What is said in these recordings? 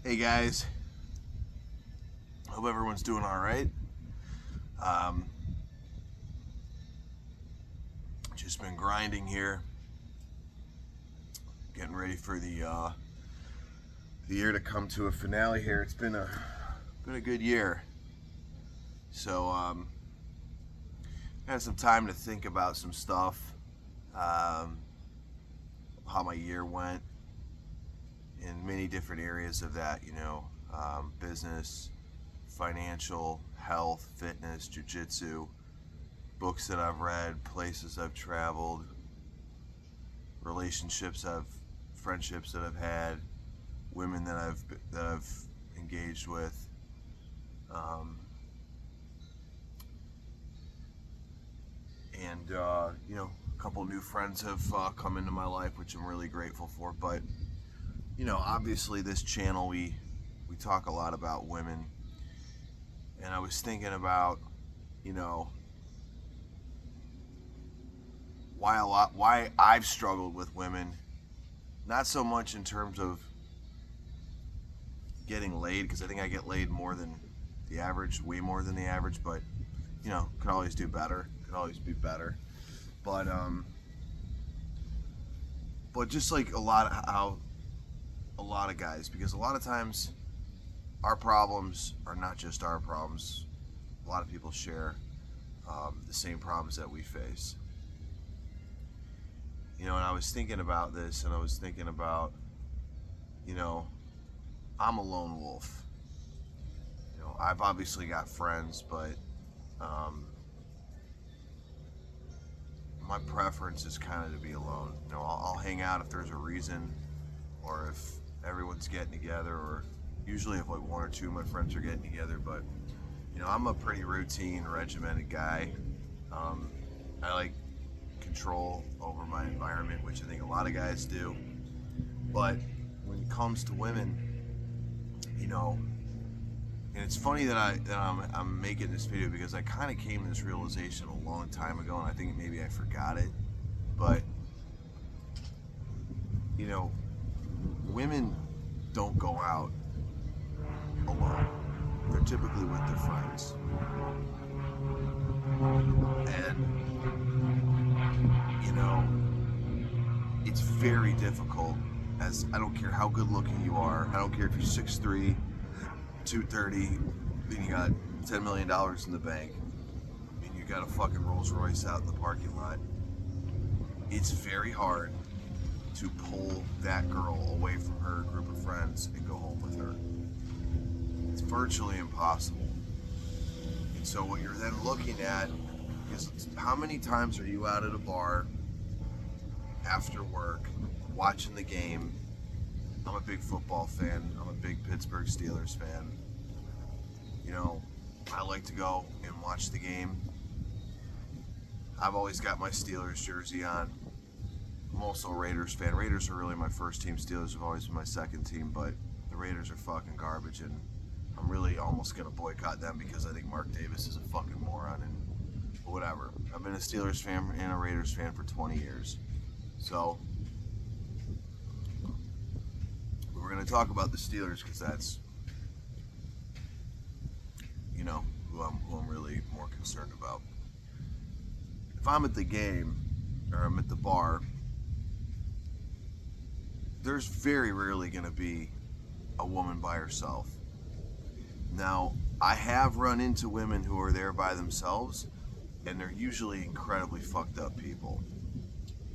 Hey guys, hope everyone's doing all right. Um, just been grinding here, getting ready for the year to come to a finale here. It's been a good year, so I had some time to think about some stuff, how my year went in many different areas of that. Business, financial, health, fitness, jiu-jitsu, books that I've read, places I've traveled, friendships that I've had, women that I've engaged with, and a couple new friends have come into my life, which I'm really grateful for. But obviously, this channel we talk a lot about women, and I was thinking about why I've struggled with women, not so much in terms of getting laid, because I think I get laid more than the average, way more than the average, but could always do better, could always be better. But just like a lot of guys, because a lot of times our problems are not just our problems. A lot of people share the same problems that we face. And I was thinking about this, and I was thinking about, I'm a lone wolf. I've obviously got friends, but my preference is kind of to be alone. I'll hang out if there's a reason, or if everyone's getting together, or usually if like one or two of my friends are getting together. But I'm a pretty routine, regimented guy. I like control over my environment, which I think a lot of guys do. But when it comes to women, and it's funny that I'm making this video, because I kind of came to this realization a long time ago, and I think maybe I forgot it. But women don't go out alone. They're typically with their friends. And it's very difficult, as I don't care how good looking you are, I don't care if you're 6'3", 230, then you got $10 million in the bank, and you got a fucking Rolls Royce out in the parking lot. It's very hard to pull that girl away from her group of friends and go home with her. It's virtually impossible. And so what you're then looking at is, how many times are you out at a bar after work watching the game? I'm a big football fan. I'm a big Pittsburgh Steelers fan. I like to go and watch the game. I've always got my Steelers jersey on. I'm also a Raiders fan. Raiders are really my first team. Steelers have always been my second team, but the Raiders are fucking garbage, and I'm really almost going to boycott them because I think Mark Davis is a fucking moron, and whatever. I've been a Steelers fan and a Raiders fan for 20 years. So we're going to talk about the Steelers, because that's who I'm really more concerned about. If I'm at the game, or I'm at the bar, there's very rarely going to be a woman by herself. Now, I have run into women who are there by themselves, and they're usually incredibly fucked up people.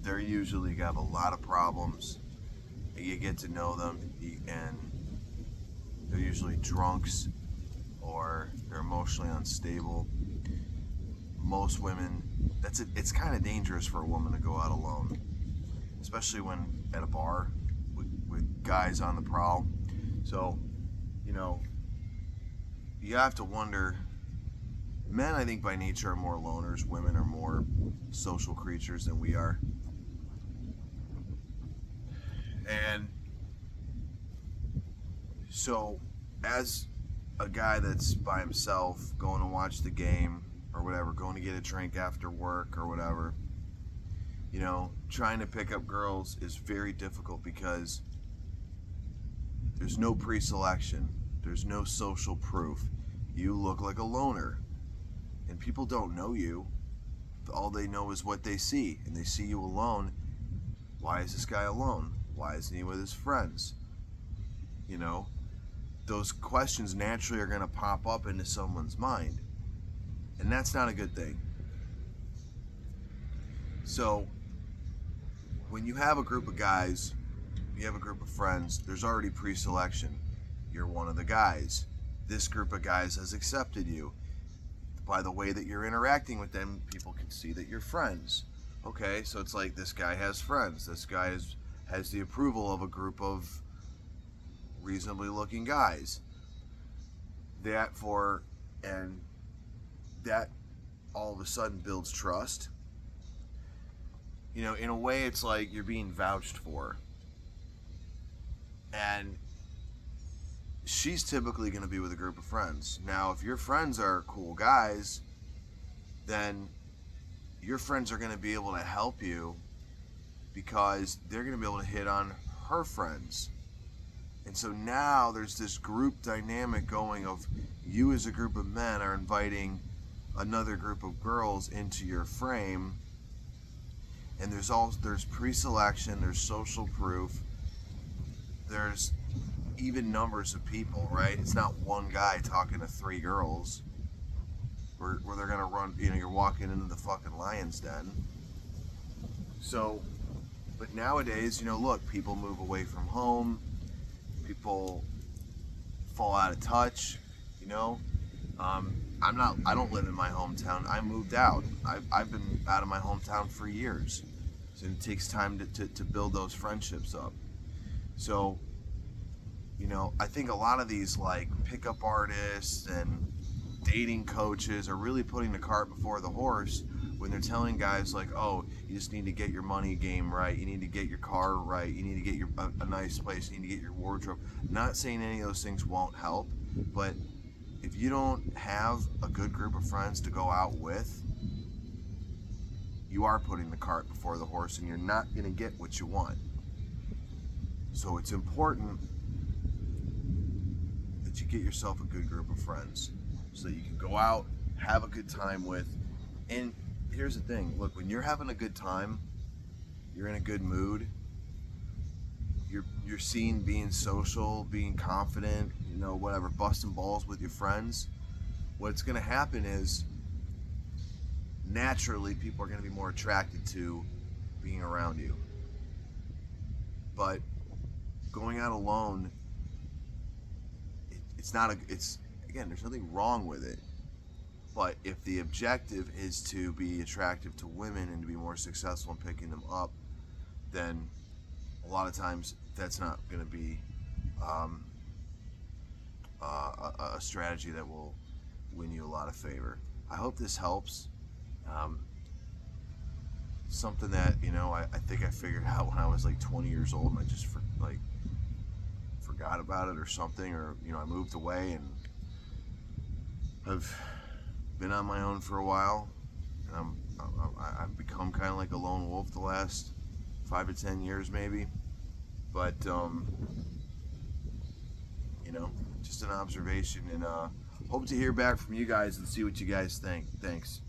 They're usually got a lot of problems. You get to know them, and they're usually drunks, or they're emotionally unstable. Most women, it's kind of dangerous for a woman to go out alone, especially when at a bar with guys on the prowl. So, you have to wonder. Men, I think by nature, are more loners. Women are more social creatures than we are. And so, as a guy that's by himself, going to watch the game or whatever, going to get a drink after work or whatever, trying to pick up girls is very difficult, because There's no pre-selection. There's no social proof. You look like a loner. And people don't know you. All they know is what they see. And they see you alone. Why is this guy alone? Why isn't he with his friends? You know, those questions naturally are going to pop up into someone's mind. And that's not a good thing. So, when you have a group of guys, you have a group of friends, there's already pre-selection. You're one of the guys. This group of guys has accepted you. By the way that you're interacting with them, people can see that you're friends. Okay, so it's like this guy has friends. This guy has the approval of a group of reasonably looking guys. That all of a sudden builds trust. You know, in a way, it's like you're being vouched for. And she's typically going to be with a group of friends. Now, if your friends are cool guys, then your friends are going to be able to help you because they're going to be able to hit on her friends. And so now there's this group dynamic going of you as a group of men are inviting another group of girls into your frame. And there's pre-selection, there's social proof, there's even numbers of people, right? It's not one guy talking to three girls where they're gonna run, you know, you're walking into the fucking lion's den. So, but nowadays, you know, look, people move away from home, people fall out of touch, you know. I don't live in my hometown. I moved out. I've been out of my hometown for years. So it takes time to build those friendships up. So, you know, I think a lot of these like pickup artists and dating coaches are really putting the cart before the horse when they're telling guys like, oh, you just need to get your money game right. You need to get your car right. You need to get a nice place. You need to get your wardrobe. Not saying any of those things won't help, but if you don't have a good group of friends to go out with, you are putting the cart before the horse and you're not going to get what you want. So it's important that you get yourself a good group of friends so that you can go out, have a good time with. And here's the thing, look, when you're having a good time, you're in a good mood, you're seen being social, being confident, you know, whatever, busting balls with your friends, what's going to happen is naturally people are going to be more attracted to being around you. But going out alone, it's again, there's nothing wrong with it. But if the objective is to be attractive to women and to be more successful in picking them up, then a lot of times that's not going to be a strategy that will win you a lot of favor. I hope this helps. Something that, you know, I think I figured out when I was like 20 years old and I just forgot about it or something, or, you know, I moved away and I've been on my own for a while, and I've become kind of like a lone wolf the last 5 to 10 years maybe, but you know, just an observation, and hope to hear back from you guys and see what you guys think. Thanks.